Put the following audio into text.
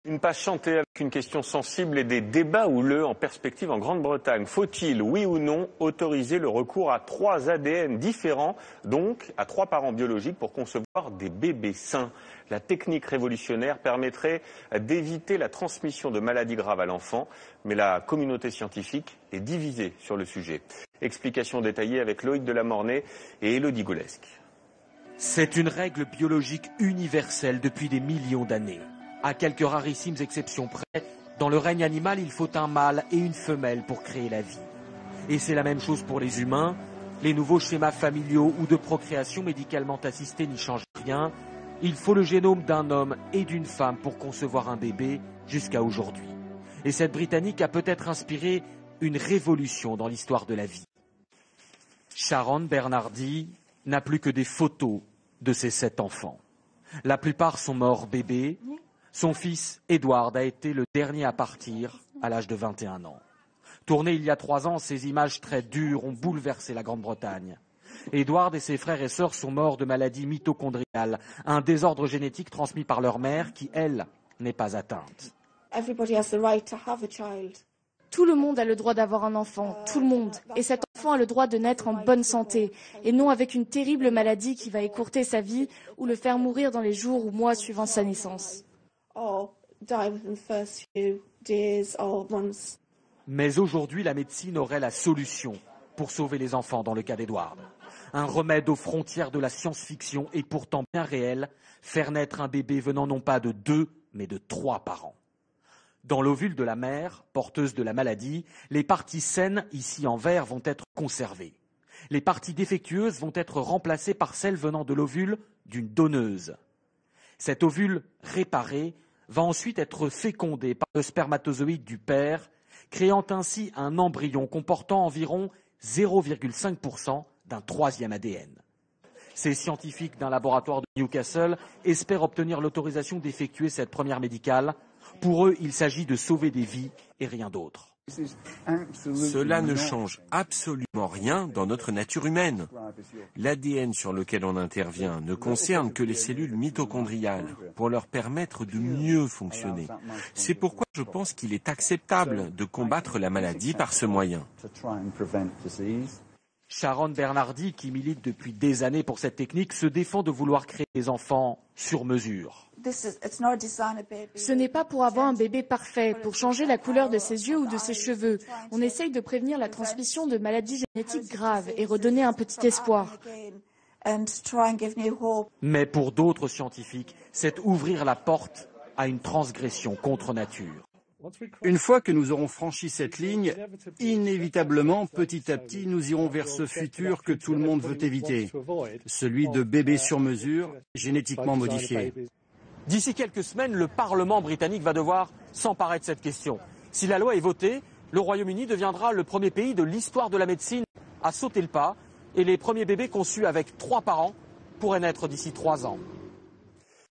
Une page chantée avec une question sensible et des débats houleux en perspective en Grande-Bretagne. Faut-il, oui ou non, autoriser le recours à 3 ADN différents, donc à 3 parents biologiques pour concevoir des bébés sains? La technique révolutionnaire permettrait d'éviter la transmission de maladies graves à l'enfant, mais la communauté scientifique est divisée sur le sujet. Explication détaillée avec Loïc Delamornay et Élodie Golesque. C'est une règle biologique universelle depuis des millions d'années. À quelques rarissimes exceptions près, dans le règne animal, il faut un mâle et une femelle pour créer la vie. Et c'est la même chose pour les humains. Les nouveaux schémas familiaux ou de procréation médicalement assistée n'y changent rien. Il faut le génome d'un homme et d'une femme pour concevoir un bébé jusqu'à aujourd'hui. Et cette Britannique a peut-être inspiré une révolution dans l'histoire de la vie. Sharon Bernardi n'a plus que des photos de ses 7 enfants. La plupart sont morts bébés. Son fils, Edward, a été le dernier à partir à l'âge de 21 ans. Tournées il y a 3 ans, ces images très dures ont bouleversé la Grande-Bretagne. Edward et ses frères et sœurs sont morts de maladie mitochondriale, un désordre génétique transmis par leur mère qui, elle, n'est pas atteinte. Tout le monde a le droit d'avoir un enfant, tout le monde. Et cet enfant a le droit de naître en bonne santé, et non avec une terrible maladie qui va écourter sa vie ou le faire mourir dans les jours ou mois suivant sa naissance. Mais aujourd'hui, la médecine aurait la solution pour sauver les enfants dans le cas d'Edward. Un remède aux frontières de la science-fiction est pourtant bien réel, faire naître un bébé venant non pas de 2, mais de 3 parents. Dans l'ovule de la mère, porteuse de la maladie, les parties saines, ici en vert, vont être conservées. Les parties défectueuses vont être remplacées par celles venant de l'ovule d'une donneuse. Cet ovule réparé va ensuite être fécondé par le spermatozoïde du père, créant ainsi un embryon comportant environ 0,5% d'un 3e ADN. Ces scientifiques d'un laboratoire de Newcastle espèrent obtenir l'autorisation d'effectuer cette première médicale. Pour eux, il s'agit de sauver des vies et rien d'autre. Cela ne change absolument rien dans notre nature humaine. L'ADN sur lequel on intervient ne concerne que les cellules mitochondriales pour leur permettre de mieux fonctionner. C'est pourquoi je pense qu'il est acceptable de combattre la maladie par ce moyen. Sharon Bernardi, qui milite depuis des années pour cette technique, se défend de vouloir créer des enfants sur mesure. Ce n'est pas pour avoir un bébé parfait, pour changer la couleur de ses yeux ou de ses cheveux. On essaye de prévenir la transmission de maladies génétiques graves et redonner un petit espoir. Mais pour d'autres scientifiques, c'est ouvrir la porte à une transgression contre nature. Une fois que nous aurons franchi cette ligne, inévitablement, petit à petit, nous irons vers ce futur que tout le monde veut éviter, celui de bébés sur mesure, génétiquement modifiés. D'ici quelques semaines, le Parlement britannique va devoir s'emparer de cette question. Si la loi est votée, le Royaume-Uni deviendra le premier pays de l'histoire de la médecine à sauter le pas et les premiers bébés conçus avec 3 parents pourraient naître d'ici 3 ans.